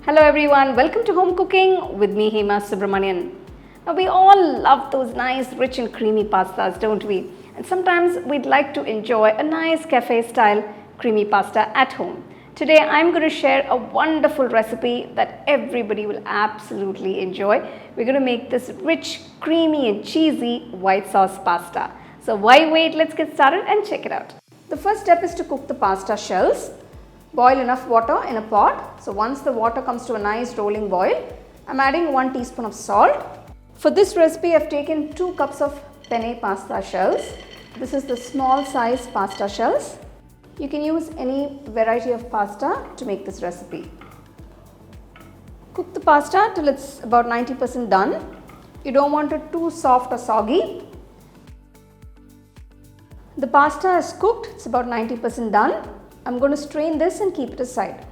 Hello everyone, welcome to Home Cooking with me Hema Subramanian. Now we all love those nice rich and creamy pastas, don't we? And sometimes we'd like to enjoy a nice cafe style creamy pasta at home. Today I'm going to share a wonderful recipe that everybody will absolutely enjoy. We're going to make this rich, creamy and cheesy white sauce pasta. So why wait, let's get started and check it out. The first step is to cook the pasta shells. Boil enough water in a pot. So once the water comes to a nice rolling boil, I'm adding 1 teaspoon of salt. For this recipe, I've taken 2 cups of penne pasta shells. This is the small size pasta shells. You can use any variety of pasta to make this recipe. Cook the pasta till it's about 90% done. You don't want it too soft or soggy. The pasta is cooked, it's about 90% done. I'm going to strain this and keep it aside.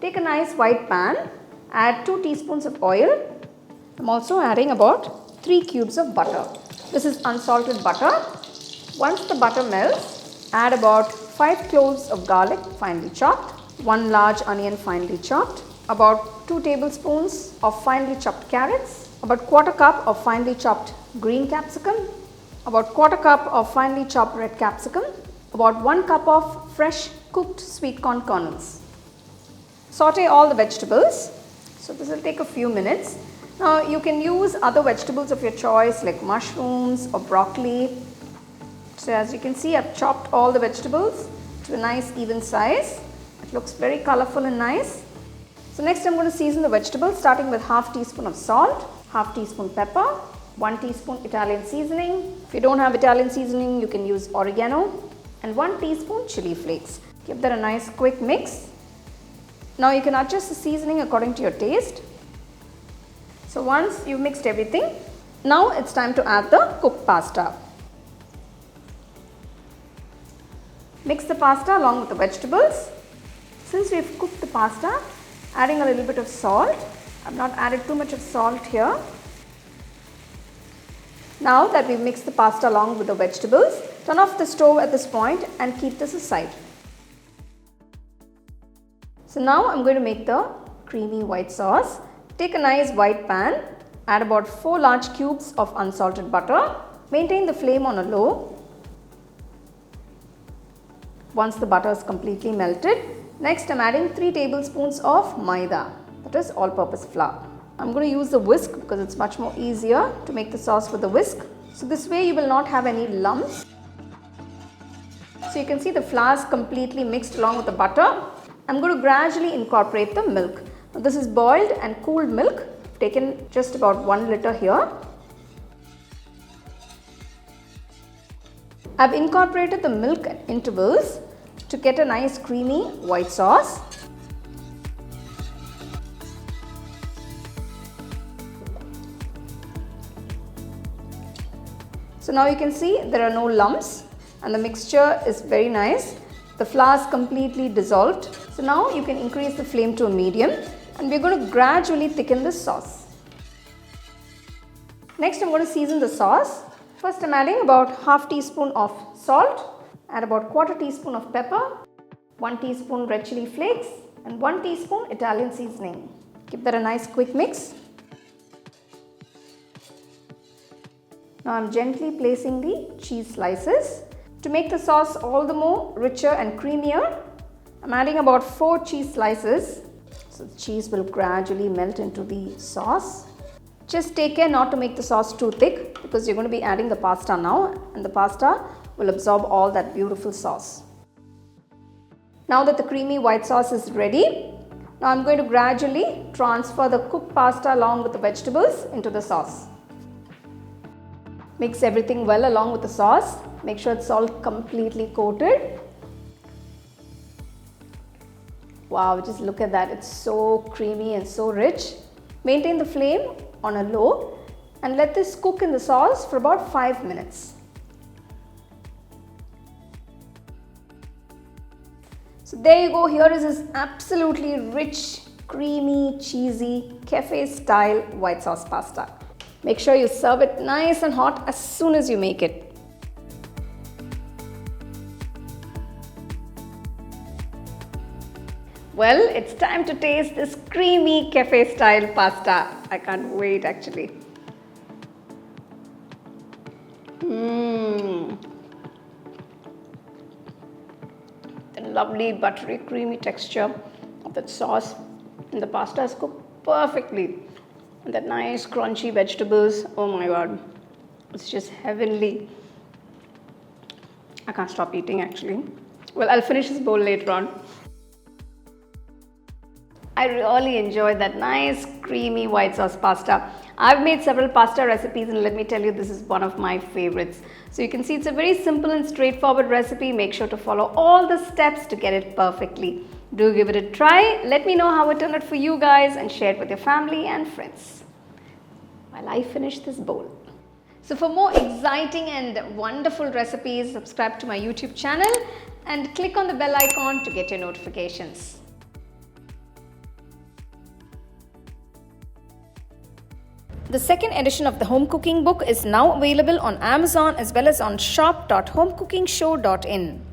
Take a nice white pan, add 2 teaspoons of oil. I'm also adding about 3 cubes of butter. This is unsalted butter. Once the butter melts, add about 5 cloves of garlic finely chopped, 1 large onion finely chopped, about 2 tablespoons of finely chopped carrots, about 1/4 cup of finely chopped green capsicum, about 1/4 cup of finely chopped red capsicum, about 1 cup of fresh cooked sweet corn kernels. Saute all the vegetables. So this will take a few minutes. Now you can use other vegetables of your choice like mushrooms or broccoli. So as you can see, I've chopped all the vegetables to a nice even size. It looks very colorful and nice. So next I'm going to season the vegetables starting with half teaspoon of salt, half teaspoon pepper, 1 teaspoon Italian seasoning. If you don't have Italian seasoning, you can use oregano, and 1 teaspoon chilli flakes. Give that a nice quick mix. Now you can adjust the seasoning according to your taste. So once you've mixed everything, now it's time to add the cooked pasta. Mix the pasta along with the vegetables. Since we've cooked the pasta, adding a little bit of salt. I've not added too much of salt here. Now that we've mixed the pasta along with the vegetables, turn off the stove at this point and keep this aside. So now I'm going to make the creamy white sauce. Take a nice white pan, add about 4 large cubes of unsalted butter. Maintain the flame on a low. Once the butter is completely melted, next I'm adding 3 tablespoons of Maida, that is all-purpose flour. I'm going to use the whisk because it's much more easier to make the sauce with the whisk. So this way you will not have any lumps. So you can see the flour is completely mixed along with the butter. I'm going to gradually incorporate the milk. Now this is boiled and cooled milk. I've taken just about 1 liter here. I've incorporated the milk at intervals to get a nice creamy white sauce. So now you can see there are no lumps and the mixture is very nice. The flour is completely dissolved. So now you can increase the flame to a medium and we're going to gradually thicken this sauce. Next I'm going to season the sauce. First I'm adding about half teaspoon of salt, add about 1/4 teaspoon of pepper, 1 teaspoon red chilli flakes and 1 teaspoon Italian seasoning. Give that a nice quick mix. Now I'm gently placing the cheese slices. To make the sauce all the more richer and creamier, I'm adding about 4 cheese slices. So the cheese will gradually melt into the sauce. Just take care not to make the sauce too thick because you're going to be adding the pasta now and the pasta will absorb all that beautiful sauce. Now that the creamy white sauce is ready, now I'm going to gradually transfer the cooked pasta along with the vegetables into the sauce. Mix everything well along with the sauce. Make sure it's all completely coated. Wow, just look at that. It's so creamy and so rich. Maintain the flame on a low and let this cook in the sauce for about 5 minutes. So there you go. Here is this absolutely rich, creamy, cheesy, cafe style white sauce pasta. Make sure you serve it nice and hot as soon as you make it. Well, it's time to taste this creamy cafe style pasta. I can't wait actually. The lovely buttery creamy texture of that sauce, and the pasta is cooked perfectly. And that nice crunchy vegetables, oh my god, it's just heavenly. I can't stop eating actually. Well, I'll finish this bowl later on. I really enjoyed that nice creamy white sauce pasta. I've made several pasta recipes and let me tell you, this is one of my favorites. So you can see it's a very simple and straightforward recipe. Make sure to follow all the steps to get it perfectly. Do give it a try. Let me know how it turned out for you guys and share it with your family and friends while I finish this bowl. So for more exciting and wonderful recipes, subscribe to my YouTube channel and click on the bell icon to get your notifications. The second edition of the home cooking book is now available on Amazon as well as on shop.homecookingshow.in.